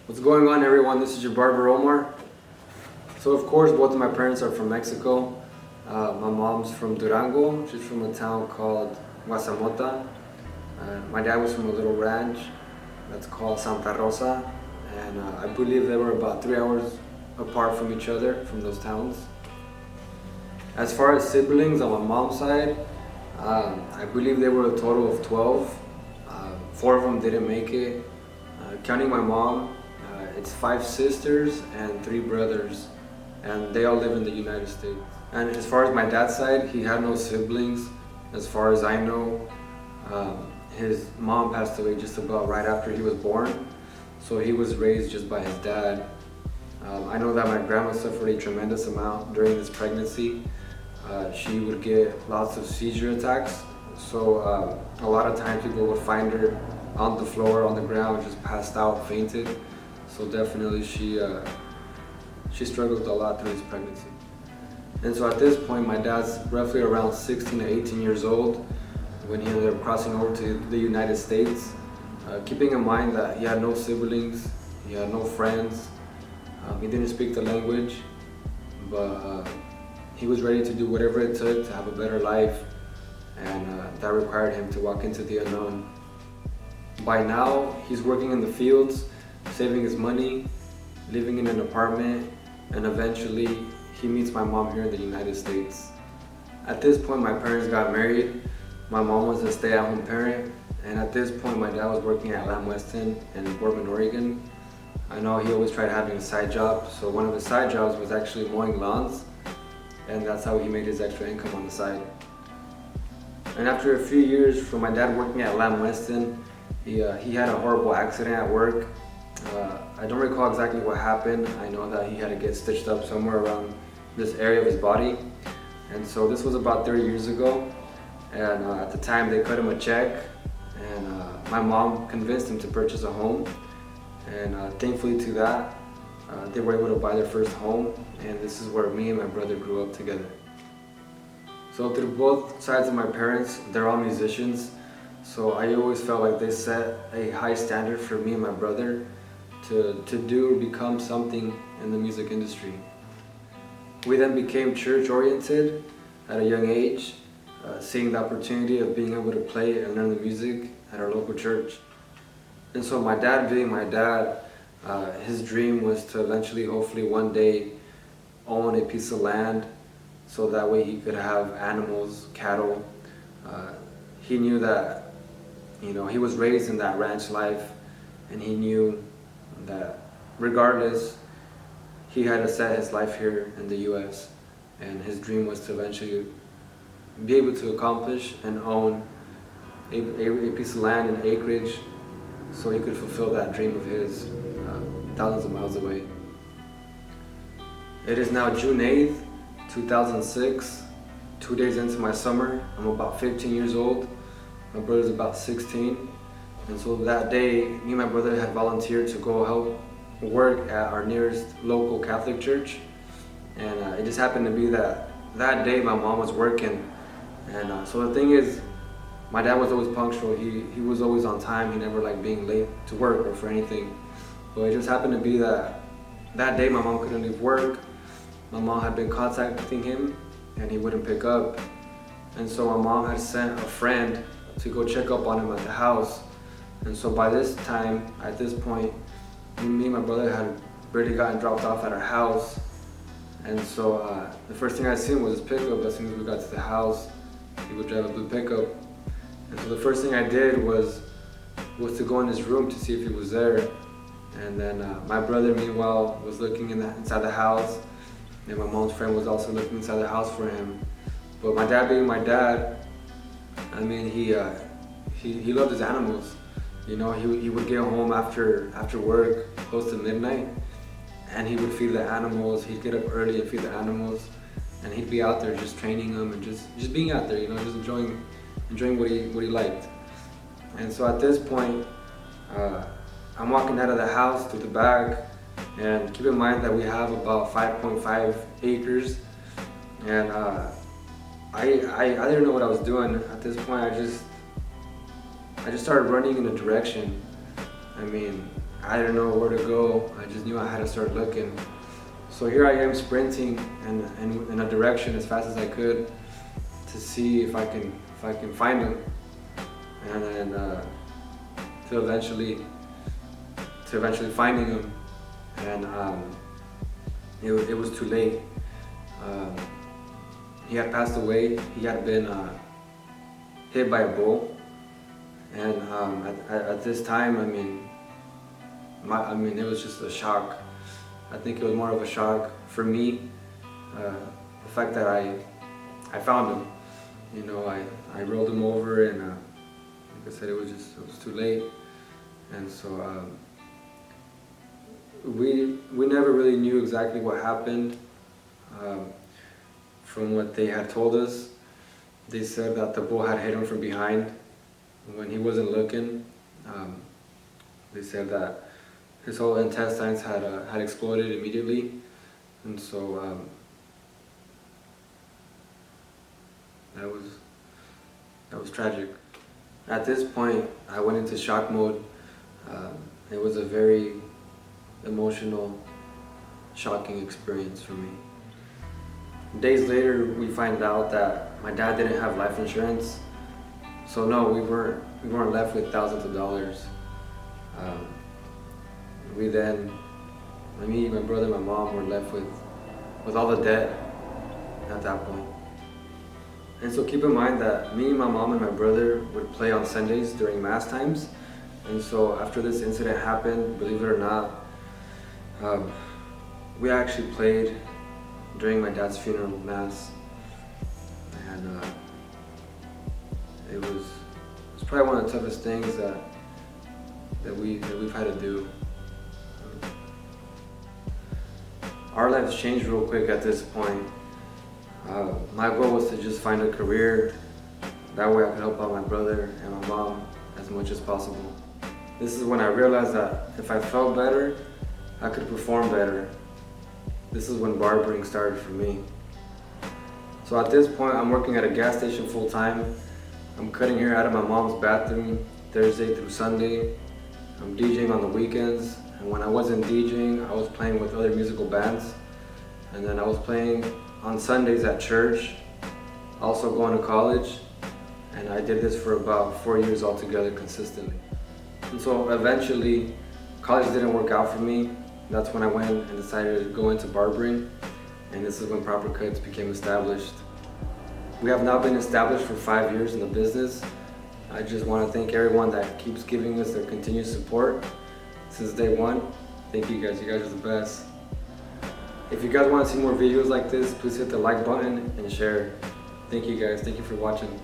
What's going on, everyone? This is your barber Omar. So of course both of my parents are from Mexico. My mom's from Durango. She's from a town called Guasamota. My dad was from a little ranch that's called Santa Rosa, and I believe they were about 3 hours apart from each other, from those towns. As far as siblings on my mom's side, I believe they were a total of 12. 4 of them didn't make it. Counting my mom, it's 5 sisters and 3 brothers, and they all live in the United States. And as far as my dad's side, he had no siblings. As far as I know, his mom passed away just about right after he was born, so he was raised just by his dad. I know that my grandma suffered a tremendous amount during this pregnancy. She would get lots of seizure attacks, so a lot of times people would find her on the floor, on the ground, just passed out, fainted. So definitely she struggled a lot through this pregnancy. And so at this point, my dad's roughly around 16 to 18 years old when he ended up crossing over to the United States, keeping in mind that he had no siblings, he had no friends, he didn't speak the language, but he was ready to do whatever it took to have a better life, and that required him to walk into the unknown. By now, he's working in the fields, saving his money, living in an apartment, and eventually he meets my mom here in the United States. At this point, my parents got married. My mom was a stay-at-home parent, and at this point my dad was working at Lamb Weston in Portland, Oregon. I know he always tried having a side job, so one of his side jobs was actually mowing lawns, and that's how he made his extra income on the side. And after a few years from my dad working at Lamb Weston, he had a horrible accident at work. I don't recall exactly what happened. I know that he had to get stitched up somewhere around this area of his body. And so this was about 30 years ago. And at the time they cut him a check, and my mom convinced him to purchase a home. And thankfully to that, they were able to buy their first home. And this is where me and my brother grew up together. So through both sides of my parents, they're all musicians. So I always felt like they set a high standard for me and my brother to do or become something in the music industry. We then became church oriented at a young age, seeing the opportunity of being able to play and learn the music at our local church. And so my dad being my dad, his dream was to eventually, hopefully one day, own a piece of land so that way he could have animals, cattle. He knew that, he was raised in that ranch life, and he knew that regardless, he had to set his life here in the US, and his dream was to eventually be able to accomplish and own a piece of land and acreage so he could fulfill that dream of his thousands of miles away. It is now June 8th, 2006, 2 days into my summer. I'm about 15 years old. My brother's about 16. And so that day, me and my brother had volunteered to go help work at our nearest local Catholic church. And it just happened to be that day my mom was working. And so the thing is, my dad was always punctual. He was always on time. He never liked being late to work or for anything. But it just happened to be that day my mom couldn't leave work. My mom had been contacting him and he wouldn't pick up. And so my mom had sent a friend to go check up on him at the house. And so by this time, at this point, me and my brother had barely gotten dropped off at our house. And so the first thing I seen was his pickup. As soon as we got to the house, he would drive a blue pickup. And so the first thing I did was to go in his room to see if he was there. And then my brother, meanwhile, was looking inside the house. And my mom's friend was also looking inside the house for him. But my dad being my dad, I mean, he loved his animals. He would get home after work, close to midnight, and he would feed the animals. He'd get up early and feed the animals, and he'd be out there just training them and just being out there, just enjoying what he liked. And so at this point, I'm walking out of the house through the back, and keep in mind that we have about 5.5 acres, and I didn't know what I was doing. At this point, I just started running in a direction. I mean, I didn't know where to go. I just knew I had to start looking. So here I am sprinting in a direction as fast as I could to see if I can find him, and then to eventually finding him, and it was too late. He had passed away. He had been hit by a bull, and at this time, I mean, it was just a shock. I think it was more of a shock for me, the fact that I found him. You know, I rolled him over, and like I said, it was too late, and so we never really knew exactly what happened. From what they had told us, they said that the bull had hit him from behind when he wasn't looking. They said that his whole intestines had exploded immediately, and so that was tragic. At this point, I went into shock mode. It was a very emotional, shocking experience for me. Days later, we find out that my dad didn't have life insurance, so no, we weren't left with thousands of dollars. We then, me, my brother, my mom, were left with all the debt at that point. And so keep in mind that me, my mom, and my brother would play on Sundays during mass times. And so after this incident happened, believe it or not, we actually played during my dad's funeral mass, and it was probably one of the toughest things that we've had to do. Our lives changed real quick at this point. My goal was to just find a career. That way I could help out my brother and my mom as much as possible. This is when I realized that if I felt better, I could perform better. This is when barbering started for me. So at this point, I'm working at a gas station full time. I'm cutting hair out of my mom's bathroom Thursday through Sunday. I'm DJing on the weekends, and when I wasn't DJing, I was playing with other musical bands. And then I was playing on Sundays at church, also going to college, and I did this for about 4 years altogether consistently. And so eventually, college didn't work out for me. That's when I went and decided to go into barbering, and this is when Proper Cuts became established. We have now been established for 5 years in the business. I just want to thank everyone that keeps giving us their continued support since day one. Thank you guys are the best. If you guys want to see more videos like this, please hit the like button and share. Thank you guys, thank you for watching.